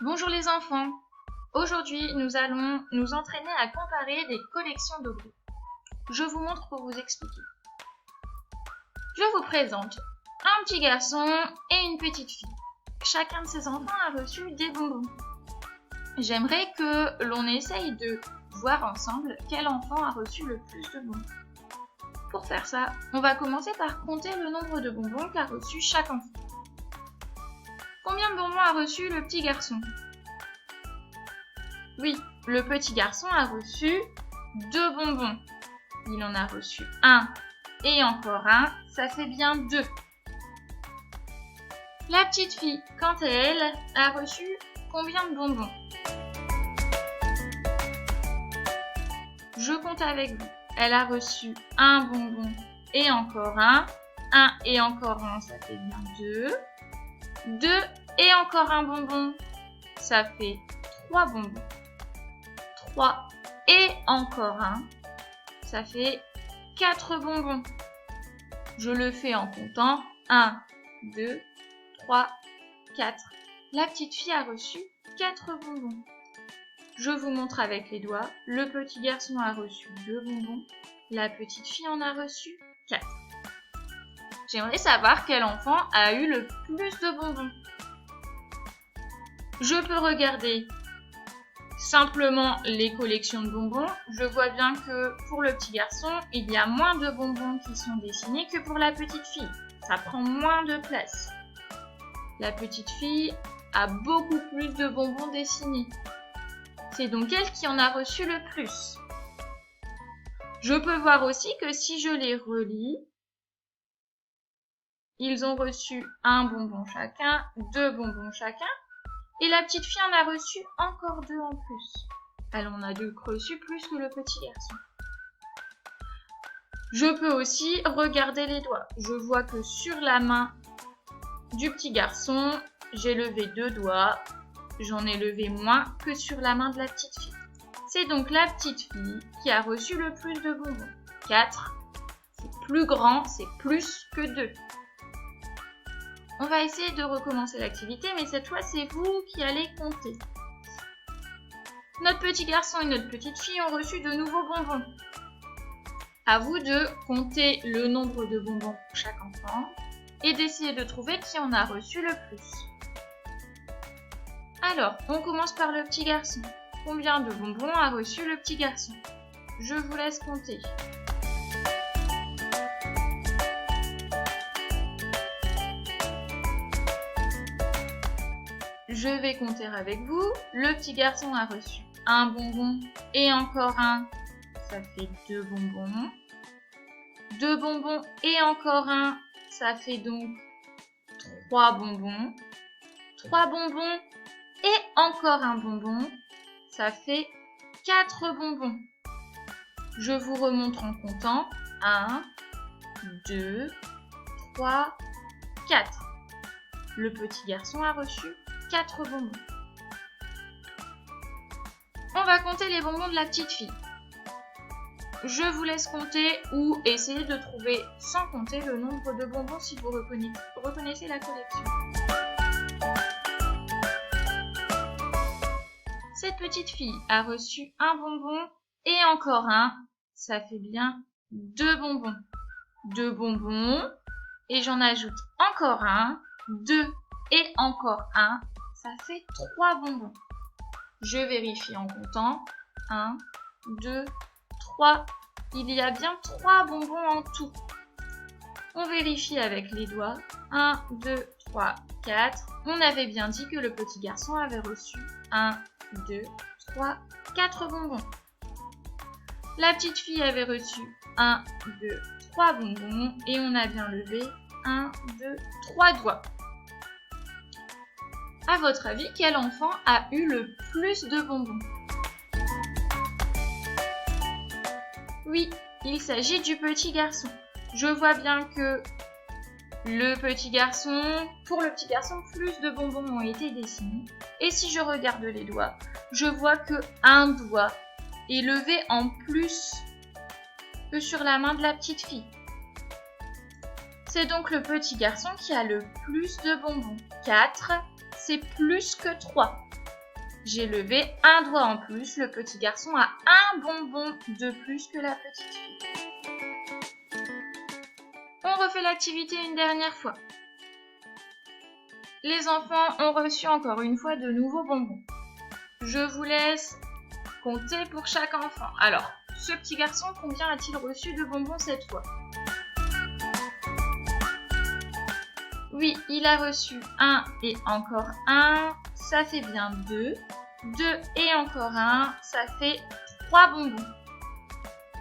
Bonjour les enfants. Aujourd'hui, nous allons nous entraîner à comparer des collections d'objets. Je vous montre pour vous expliquer. Je vous présente un petit garçon et une petite fille. Chacun de ces enfants a reçu des bonbons. J'aimerais que l'on essaye de voir ensemble quel enfant a reçu le plus de bonbons. Pour faire ça, on va commencer par compter le nombre de bonbons qu'a reçu chaque enfant. Combien de bonbons a reçu le petit garçon? Oui, le petit garçon a reçu 2 bonbons. Il en a reçu un et encore un, ça fait bien 2. La petite fille, quant à elle, a reçu combien de bonbons? Je compte avec vous. Elle a reçu un bonbon et encore un. Un et encore un, ça fait bien 2. 2 et encore un bonbon, ça fait 3 bonbons. 3 et encore un, ça fait 4 bonbons. Je le fais en comptant 1, 2, 3, 4. La petite fille a reçu 4 bonbons. Je vous montre avec les doigts. Le petit garçon a reçu 2 bonbons. La petite fille en a reçu 4. J'aimerais savoir quel enfant a eu le plus de bonbons. Je peux regarder simplement les collections de bonbons. Je vois bien que pour le petit garçon, il y a moins de bonbons qui sont dessinés que pour la petite fille. Ça prend moins de place. La petite fille a beaucoup plus de bonbons dessinés. C'est donc elle qui en a reçu le plus. Je peux voir aussi que si je les relis, ils ont reçu un bonbon chacun, 2 bonbons chacun, et la petite fille en a reçu encore 2 en plus. Elle en a donc reçu plus que le petit garçon. Je peux aussi regarder les doigts. Je vois que sur la main du petit garçon, j'ai levé 2 doigts. J'en ai levé moins que sur la main de la petite fille. C'est donc la petite fille qui a reçu le plus de bonbons. 4, c'est plus grand, c'est plus que 2. On va essayer de recommencer l'activité, mais cette fois, c'est vous qui allez compter. Notre petit garçon et notre petite fille ont reçu de nouveaux bonbons. À vous de compter le nombre de bonbons pour chaque enfant et d'essayer de trouver qui en a reçu le plus. Alors, on commence par le petit garçon. Combien de bonbons a reçu le petit garçon? Je vous laisse compter. Je vais compter avec vous. Le petit garçon a reçu un bonbon et encore un, ça fait 2 bonbons. 2 bonbons et encore un, ça fait donc 3 bonbons. 3 bonbons et encore un bonbon, ça fait 4 bonbons. Je vous remontre en comptant 1, 2, 3, 4. Le petit garçon a reçu 4 bonbons. On va compter les bonbons de la petite fille. Je vous laisse compter ou essayer de trouver sans compter le nombre de bonbons si vous reconnaissez la collection. Cette petite fille a reçu un bonbon et encore un, ça fait bien 2 bonbons. 2 bonbons et j'en ajoute encore un, 2 et encore un, ça fait 3 bonbons. Je vérifie en comptant 1, 2, 3. Il y a bien 3 bonbons en tout. On vérifie avec les doigts. 1, 2, 3, 4. On avait bien dit que le petit garçon avait reçu 1, 2, 3, 4 bonbons. La petite fille avait reçu 1, 2, 3 bonbons et on a bien levé 1, 2, 3 doigts. À votre avis, quel enfant a eu le plus de bonbons? Oui, il s'agit du petit garçon. Je vois bien que pour le petit garçon, plus de bonbons ont été dessinés. Et si je regarde les doigts, je vois que un doigt est levé en plus que sur la main de la petite fille. C'est donc le petit garçon qui a le plus de bonbons. 4, c'est plus que 3. J'ai levé un doigt en plus. Le petit garçon a un bonbon de plus que la petite fille. On refait l'activité une dernière fois. Les enfants ont reçu encore une fois de nouveaux bonbons. Je vous laisse compter pour chaque enfant. Alors, ce petit garçon, combien a-t-il reçu de bonbons cette fois? Oui, il a reçu 1 et encore 1, ça fait bien 2. 2 et encore 1, ça fait 3 bonbons.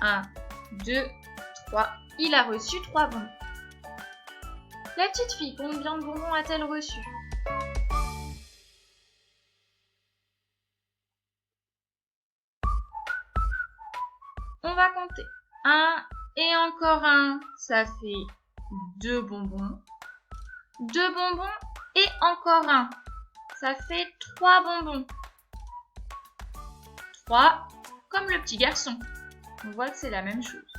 1, 2, 3. Il a reçu 3 bonbons. La petite fille, combien de bonbons a-t-elle reçu? On va compter. 1 et encore 1, ça fait 2 bonbons. 2 bonbons et encore 1, ça fait 3 bonbons. 3, comme le petit garçon. On voit que c'est la même chose.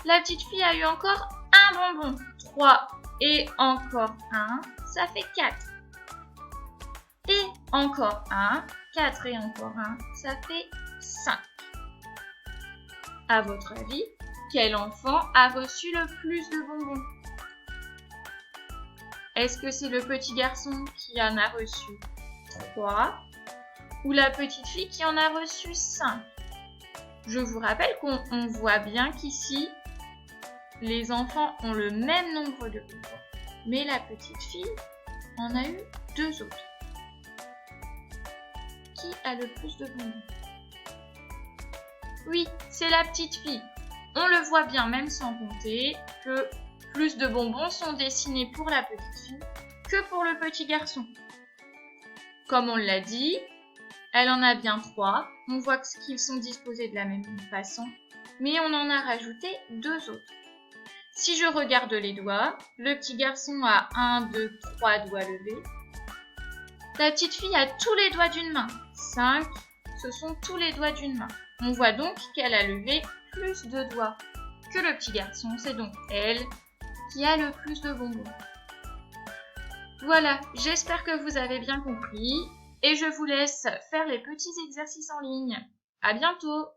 La petite fille a eu encore un bonbon. 3 et encore 1, ça fait 4. Et encore 1, 4 et encore 1, ça fait 5. À votre avis, quel enfant a reçu le plus de bonbons? Est-ce que c'est le petit garçon qui en a reçu 3 ou la petite fille qui en a reçu 5? Je vous rappelle qu'on voit bien qu'ici, les enfants ont le même nombre de bonbons, mais la petite fille en a eu 2 autres. Qui a le plus de bonbons? Oui, c'est la petite fille. On le voit bien, même sans compter, que plus de bonbons sont destinés pour la petite fille que pour le petit garçon. Comme on l'a dit, elle en a bien 3. On voit qu'ils sont disposés de la même façon, mais on en a rajouté 2 autres. Si je regarde les doigts, le petit garçon a 1, 2, 3 doigts levés. La petite fille a tous les doigts d'une main. 5, ce sont tous les doigts d'une main. On voit donc qu'elle a levé plus de doigts que le petit garçon. C'est donc elle qui a le plus de bonbons. Voilà, j'espère que vous avez bien compris et je vous laisse faire les petits exercices en ligne. À bientôt!